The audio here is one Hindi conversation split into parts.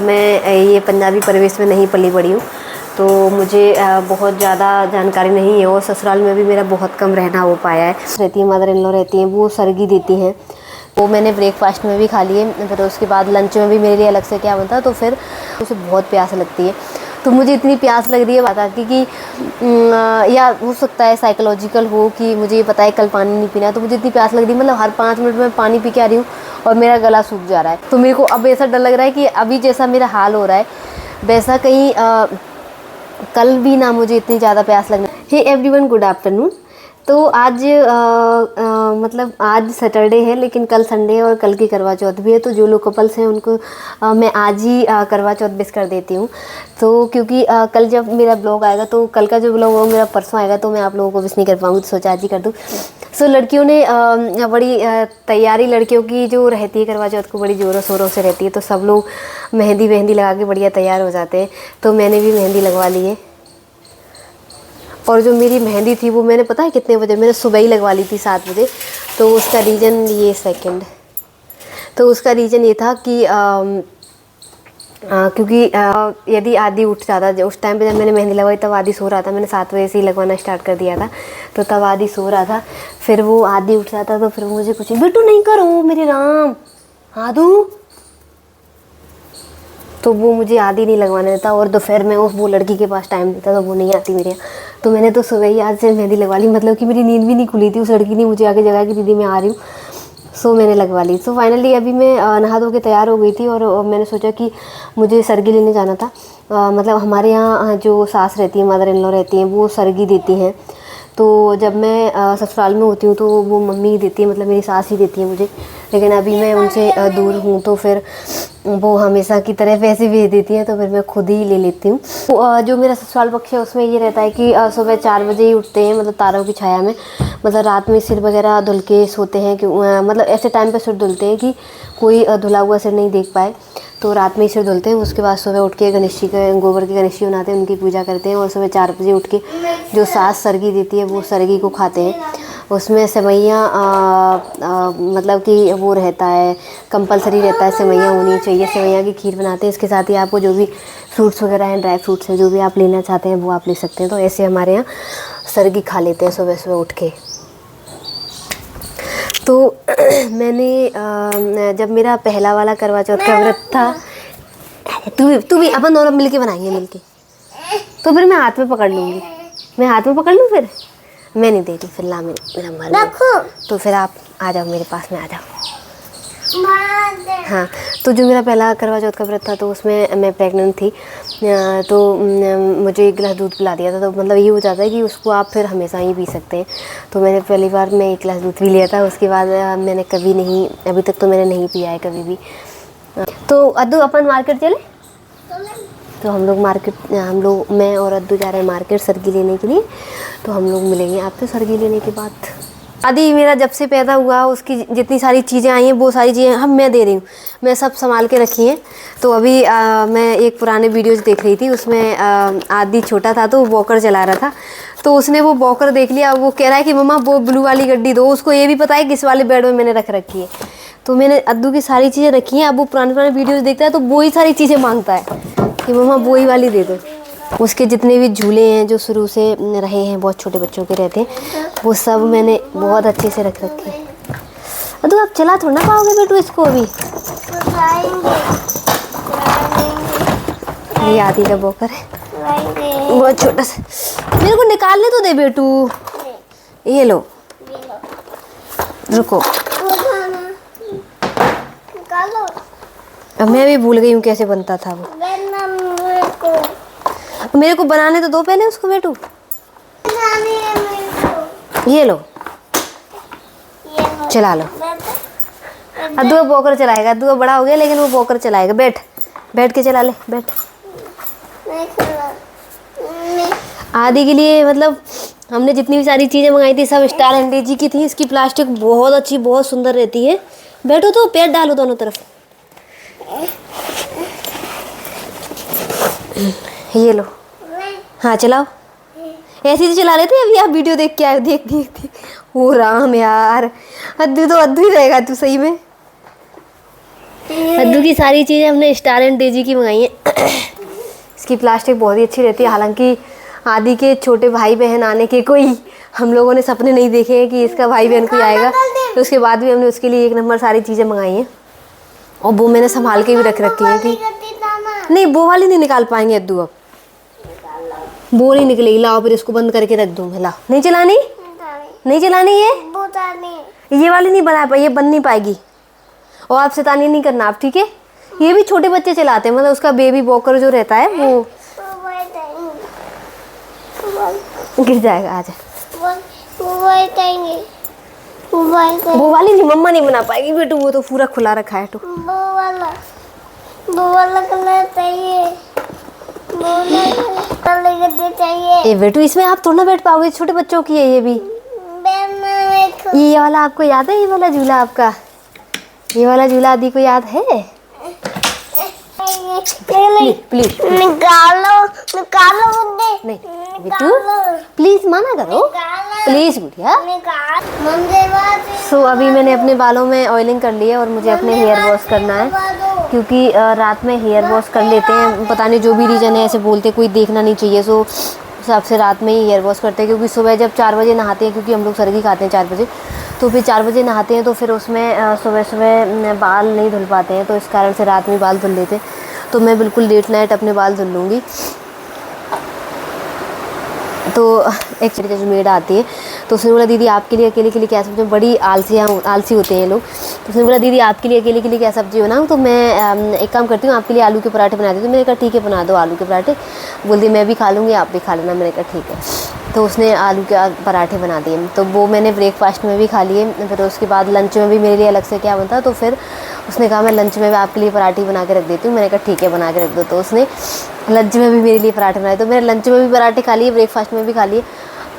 मैं ये पंजाबी परिवेश में नहीं पली बड़ी हूँ, तो मुझे बहुत ज़्यादा जानकारी नहीं है। और ससुराल में भी मेरा बहुत कम रहना हो पाया है। रहती है मदर इन लॉ रहती हैं, वो सरगी देती हैं, वो मैंने ब्रेकफास्ट में भी खा लिए। फिर उसके बाद लंच में भी मेरे लिए अलग से क्या बनता, तो फिर उसे बहुत प्यास लगती है। तो मुझे इतनी प्यास लग रही है बता कि या हो सकता है साइकोलॉजिकल हो कि मुझे ये पता है कल पानी नहीं पीना, तो मुझे इतनी प्यास लग रही है, मतलब हर 5 मिनट में पानी पी के आ रही हूँ और मेरा गला सूख जा रहा है। तो मेरे को अब ऐसा डर लग रहा है कि अभी जैसा मेरा हाल हो रहा है वैसा कहीं कल भी ना मुझे इतनी ज़्यादा प्यास लगना। Hey everyone, good afternoon. तो आज मतलब आज सैटरडे है, लेकिन कल संडे है और कल की करवा चौथ भी है। तो जो लोग कपल्स हैं उनको मैं आज ही करवा चौथ विश कर देती हूँ। तो क्योंकि कल जब मेरा ब्लॉग आएगा, तो कल का जो ब्लॉग होगा मेरा परसों आएगा, तो मैं आप लोगों को विश नहीं कर पाऊँगी, तो सोचा आज ही कर दूँ। सो लड़कियों ने बड़ी तैयारी, लड़कियों की जो रहती है करवा चौथ को बड़ी ज़ोरों शोरों से रहती है। तो सब लोग मेहंदी वहंदी लगा के बढ़िया तैयार हो जाते हैं। तो मैंने भी मेहंदी लगवा ली है। और जो मेरी मेहंदी थी वो मैंने पता है कितने बजे, मैंने सुबह ही लगवा ली थी 7 बजे। तो उसका रीज़न ये तो उसका रीज़न ये था कि क्योंकि यदि आदि उठ जाता, उस टाइम पे जब मैंने मेहंदी लगवाई तब आदि सो रहा था। मैंने 7 बजे से ही लगवाना स्टार्ट कर दिया था, तो तब आदि सो रहा था। फिर वो आदि उठ जाता तो फिर मुझे कुछ, बेटू नहीं करो मेरे राम आदू, तो वो मुझे आदि नहीं लगवाने देता। और दोपहर में वो लड़की के पास टाइम देता, तो वो नहीं आती मेरे यहाँ। तो मैंने तो सुबह ही आज से मेहंदी लगवा ली, मतलब कि मेरी नींद भी नहीं खुली थी। उस लड़की ने मुझे आके जगाया कि दीदी मैं आ रही हूँ। सो मैंने लगवा ली। सो फाइनली अभी मैं नहा धो के तैयार हो गई थी और मैंने सोचा कि मुझे सरगी लेने जाना था। मतलब हमारे यहाँ जो सास रहती है, मदर इन लॉ रहती हैं, वो सरगी देती हैं। तो जब मैं ससुराल में होती हूँ तो वो मम्मी ही देती है, मतलब मेरी सास ही देती है मुझे। लेकिन अभी मैं उनसे दूर हूँ, तो फिर वो हमेशा की तरह पैसे भेज देती हैं, तो फिर मैं खुद ही ले लेती हूँ। तो जो मेरा ससुराल पक्ष है उसमें ये रहता है कि सुबह 4 बजे ही उठते हैं, मतलब तारों की छाया में। मतलब रात में सिर वगैरह धुल के सोते हैं, कि मतलब ऐसे टाइम पे सिर धुलते हैं कि कोई धुला हुआ सिर नहीं देख पाए। तो रात में ही सिर धुलते हैं। उसके बाद सुबह उठ के गणेश जी का, गोबर के गणेश जी बनाते हैं, उनकी पूजा करते हैं। और सुबह 4 बजे उठ के जो सास सरगी देती है वो सरगी को खाते हैं। उसमें सेवैयाँ मतलब कि वो रहता है, कंपलसरी रहता है, सेवैयाँ होनी चाहिए। सेवैयाँ की खीर बनाते हैं। इसके साथ ही आपको जो भी फ्रूट्स वगैरह हैं, ड्राई फ्रूट्स हैं, जो भी आप लेना चाहते हैं वो आप ले सकते हैं। तो ऐसे हमारे यहाँ सरगी खा लेते हैं सुबह सुबह उठ के। तो मैंने जब मेरा पहला वाला करवा चौथ का व्रत था, तू भी अपन दोनों मिलके बनाएंगे मिलके, तो फिर मैं हाथ में पकड़ लूँगी, मैं हाथ में पकड़ लूँ, फिर मैं नहीं दे रही, फिर ला मेरा माल, तो फिर आप आ जाओ मेरे पास में, आ जाओ। हाँ, तो जो मेरा पहला करवा चौथ का व्रत था, तो उसमें मैं प्रेग्नेंट थी। तो मुझे 1 गिलास दूध पिला दिया था। तो मतलब ये हो जाता है कि उसको आप फिर हमेशा ही पी सकते हैं। तो मैंने पहली बार मैं 1 गिलास दूध पी लिया था। उसके बाद मैंने कभी नहीं, अभी तक तो मैंने नहीं पिया है कभी भी। तो अद्दू अपन मार्केट चले, तो हम लोग मैं और अद्दू जा रहे हैं मार्केट सरगी लेने के लिए। तो हम लोग मिलेंगे आपसे सरगी लेने के बाद। आदि मेरा जब से पैदा हुआ उसकी जितनी सारी चीज़ें आई हैं वो सारी चीज़ें मैं दे रही हूँ, मैं सब संभाल के रखी हैं। तो अभी मैं एक पुराने वीडियोज़ देख रही थी, उसमें आदि छोटा था तो वो वॉकर चला रहा था। तो उसने वो वॉकर देख लिया, वो कह रहा है कि मम्मा वो ब्लू वाली गड्डी दो। उसको ये भी पता है किस वाले बेड में मैंने रख रखी है। तो मैंने अद्दू की सारी चीज़ें रखी हैं। अब वो पुराने वीडियोज़ देखता है तो वही सारी चीज़ें मांगता है कि मम्मा वही वाली दे दो। उसके जितने भी झूले हैं जो शुरू से रहे हैं, बहुत छोटे बच्चों के रहते हैं, वो सब मैंने बहुत अच्छे से रख रखे हैं। तो आप चला थोड़ा ना पाओगे बेटू इसको अभी। ये आदि का बोकर है, बहुत छोटा सा, मेरे को निकालने तो दे बेटू। ये लो, रुको, अब मैं भी भूल गई हूँ कैसे बनता था वो। मेरे को बनाने तो दो पहले उसको बेटू। ये लो, चला लो। अद्दू बोकर चलाएगा, अद्दू बड़ा हो गया लेकिन वो बोकर चलाएगा। बैठ के चला ले, बैठ। आदि के लिए मतलब हमने जितनी भी सारी चीज़ें मंगाई थी सब स्टार एंड की थी। इसकी प्लास्टिक बहुत अच्छी, बहुत सुंदर रहती है। बैठो तो पैर डालो दोनों तरफ। ये लो, हाँ चलाओ। ऐसे ही चला रहे थे अभी, आप वीडियो देख के आए, देख। ओ राम यार, अद्दू तो अद्दू ही रहेगा तू सही में। अद्दू की सारी चीज़ें हमने स्टार एंड डेजी की मंगाई हैं। इसकी प्लास्टिक बहुत ही अच्छी रहती है। हालांकि आदि के छोटे भाई बहन आने के कोई हम लोगों ने सपने नहीं देखे हैं कि इसका भाई बहन कोई आएगा, तो उसके बाद भी हमने उसके लिए एक नंबर सारी चीज़ें मंगाई हैं। और वो मैंने संभाल के भी रख रखी है कि नहीं, वो वाली नहीं निकाल पाएंगे अद्दू, अब वो नहीं निकलेगी। लाओ फिर इसको बंद करके रख दूँ। ला, नहीं चलानी, नहीं चलानी, ये वाली नहीं बना पाई, ये बन नहीं पाएगी। और आप शैतानी नहीं करना आप, ठीक है। ये भी छोटे बच्चे चलाते हैं, मतलब उसका बेबी वॉकर जो रहता है वो गिर जाएगा। आ जाए, वो वाली नहीं, मम्मा नहीं बना पाएगी बेटू, वो तो पूरा खुला रखा है। तो वो वाला कलर चाहिए, ये बेटू इसमें आप थोड़ा बैठ पाओगे, छोटे बच्चों की है ये भी। ये वाला आपको याद है, ये वाला झूला आपका, ये वाला झूला आदि को याद है? प्लीज निकालो नहीं बेटू, प्लीज माना करो प्लीज गुड़िया। सो अभी मैंने अपने बालों में ऑयलिंग कर ली है और मुझे अपने हेयर वॉश करना है, क्योंकि रात में हेयर वॉश कर लेते हैं, पता नहीं जो भी रीज़न है, ऐसे बोलते कोई देखना नहीं चाहिए। सो हिसाब से रात में ही हेयर वॉश करते हैं, क्योंकि सुबह जब 4 बजे नहाते हैं, क्योंकि हम लोग सर्दी खाते हैं 4 बजे, तो फिर 4 बजे नहाते हैं, तो फिर उसमें सुबह सुबह बाल नहीं धुल पाते हैं, तो इस कारण से रात में बाल धुल लेते हैं। तो मैं बिल्कुल लेट नाइट अपने बाल धुल लूँगी। तो एक छोटी जो मेड आती है, तो उसने बोला दीदी आपके लिए अकेले के लिए क्या सब्जी, बड़ी आलसी होते हैं लोग। तो उसने बोला दीदी आपके लिए अकेले के लिए क्या सब्जी बनाऊँ, तो मैं एक काम करती हूँ, आपके लिए आलू के पराठे बना देती हूँ। मैंने कहा ठीक है बना दो आलू के पराठे। बोलती मैं भी खा लूँगी, आप भी खा लेना। मैंने कहा ठीक है। तो उसने आलू के पराठे बना दिए, तो वो मैंने ब्रेकफास्ट में भी खा लिए। फिर उसके बाद लंच में भी मेरे लिए अलग से क्या बनता, तो फिर उसने कहा मैं लंच में भी आपके लिए पराठे बना के रख देती हूँ। मैंने कहा ठीक है बना के रख दो। तो उसने लंच में भी मेरे लिए पराठे बनाए, तो मैंने लंच में भी पराठे खा लिए, ब्रेकफास्ट में भी खा लिए।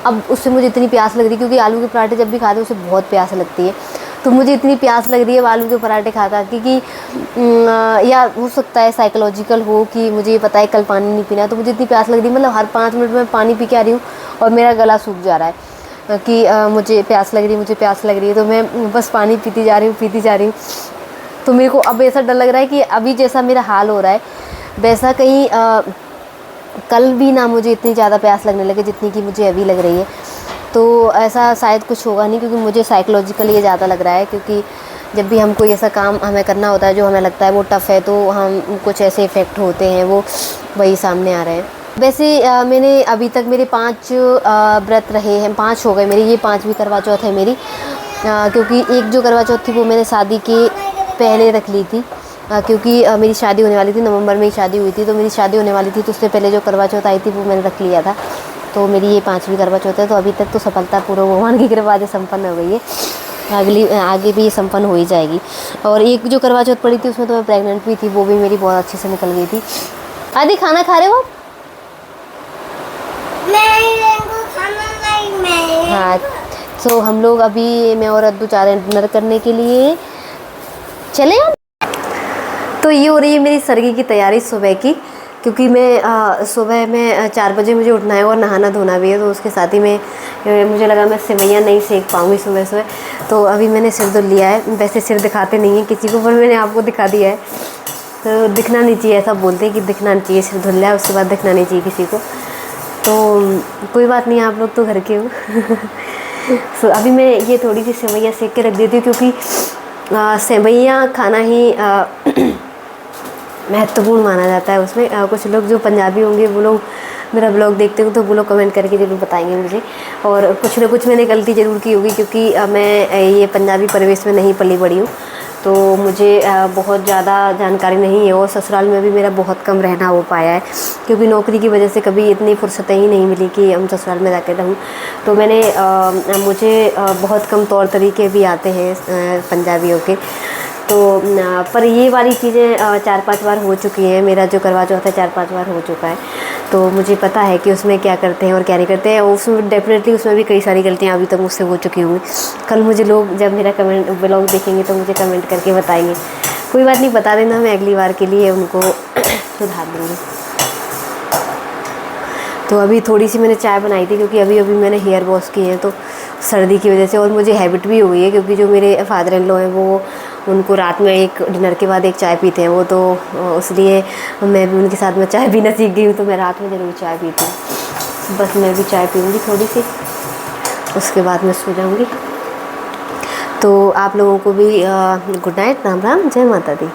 अब उससे मुझे इतनी प्यास लग रही, क्योंकि आलू के पराठे जब भी खाते हैं उसे बहुत प्यास लगती है, तो मुझे इतनी प्यास लग रही है आलू के पराठे खा क्योंकि या हो सकता है साइकोलॉजिकल हो कि मुझे ये पता है कल पानी नहीं पीना है, तो मुझे इतनी प्यास लग रही है, मतलब हर 5 मिनट में पानी पी के आ रही हूँ और मेरा गला सूख जा रहा है कि मुझे प्यास लग रही है, मुझे प्यास लग रही है। तो मैं बस पानी पीती जा रही हूँ। तो मेरे को अब ऐसा डर लग रहा है कि अभी जैसा मेरा हाल हो रहा है वैसा कहीं कल भी ना मुझे इतनी ज़्यादा प्यास लगने लगे जितनी कि मुझे अभी लग रही है। तो ऐसा शायद कुछ होगा नहीं, क्योंकि मुझे साइकोलॉजिकली ये ज़्यादा लग रहा है, क्योंकि जब भी हम कोई ऐसा काम हमें करना होता है जो हमें लगता है वो टफ़ है, तो हम कुछ ऐसे इफ़ेक्ट होते हैं, वो वही सामने आ रहे हैं। वैसे मैंने अभी तक मेरे 5 व्रत रहे हैं, 5 हो गए मेरे, ये 5वीं करवा चौथ है मेरी, क्योंकि एक जो करवा चौथ थी वो मैंने शादी के पहले रख ली थी, क्योंकि मेरी शादी होने वाली थी, नवंबर में ही शादी हुई थी, तो मेरी शादी होने वाली थी, तो उससे पहले जो करवा चौथ आई थी वो मैंने रख लिया था। तो मेरी ये 5वीं करवा चौथ है। तो अभी तक तो सफलतापूर्वक भगवान की कृपा से संपन्न हो गई है, आगे भी ये संपन्न हो ही जाएगी। और एक जो करवा चौथ पड़ी थी उसमें तो मैं प्रेग्नेंट भी थी, वो भी मेरी बहुत अच्छे से निकल गई थी। आदि खाना खा रहे हो? हाँ, तो हम लोग अभी मैं और अद्दू जा रहे हैं डिनर करने के लिए, चले। तो ये हो रही है मेरी सर्गी की तैयारी सुबह की, क्योंकि मैं सुबह में 4 बजे मुझे उठना है और नहाना धोना भी है, तो उसके साथ ही में मुझे लगा मैं सेवैयाँ नहीं सेक पाऊँगी सुबह। तो अभी मैंने सिर धुल लिया है। वैसे सिर दिखाते नहीं हैं किसी को, पर मैंने आपको दिखा दिया है, तो दिखना नहीं चाहिए, ऐसा बोलते हैं कि दिखना नहीं चाहिए, सिर धुल लिया उसके बाद दिखना नहीं चाहिए किसी को। तो कोई बात नहीं, आप लोग तो घर के हो। सो अभी मैं ये थोड़ी सी सेवैयाँ सेक के रख देती हूँ, क्योंकि सेवैयाँ खाना ही महत्वपूर्ण माना जाता है उसमें। कुछ लोग जो पंजाबी होंगे वो लोग मेरा ब्लॉग देखते हो, तो वो लोग कमेंट करके ज़रूर बताएंगे मुझे। और कुछ ना कुछ मैंने गलती ज़रूर की होगी, क्योंकि मैं ये पंजाबी परिवेश में नहीं पली बड़ी हूँ, तो मुझे बहुत ज़्यादा जानकारी नहीं है। और ससुराल में भी मेरा बहुत कम रहना हो पाया है, क्योंकि नौकरी की वजह से कभी इतनी फुर्सतें ही नहीं मिली कि हम ससुराल में जाकर रहूँ। तो मुझे बहुत कम तौर तरीके भी आते हैं पंजाबियों के। तो पर ये वाली चीज़ें 4-5 बार हो चुकी हैं। मेरा जो करवा चौथ है 4-5 बार हो चुका है, तो मुझे पता है कि उसमें क्या करते हैं और क्या नहीं करते हैं। उसमें डेफिनेटली उसमें भी कई सारी गलतियाँ अभी तक मुझसे हो चुकी होंगी। कल मुझे लोग जब मेरा कमेंट ब्लॉग देखेंगे तो मुझे कमेंट करके बताएंगे। कोई बात नहीं, बता देना, मैं अगली बार के लिए उनको सुधार दूँगी। तो अभी थोड़ी सी मैंने चाय बनाई थी, क्योंकि अभी मैंने हेयर वॉश किए हैं, तो सर्दी की वजह से, और मुझे हैबिट भी हो गई है, क्योंकि जो मेरे फादर इन लॉ हैं वो उनको रात में एक डिनर के बाद एक चाय पीते हैं वो, तो इसलिए मैं भी उनके साथ में चाय पीना सीख गई हूँ, तो मैं रात में ज़रूर चाय पीती हूँ। बस मैं भी चाय पीऊँगी थोड़ी सी, उसके बाद मैं सो जाऊँगी। तो आप लोगों को भी गुड नाइट, राम राम, जय माता दी।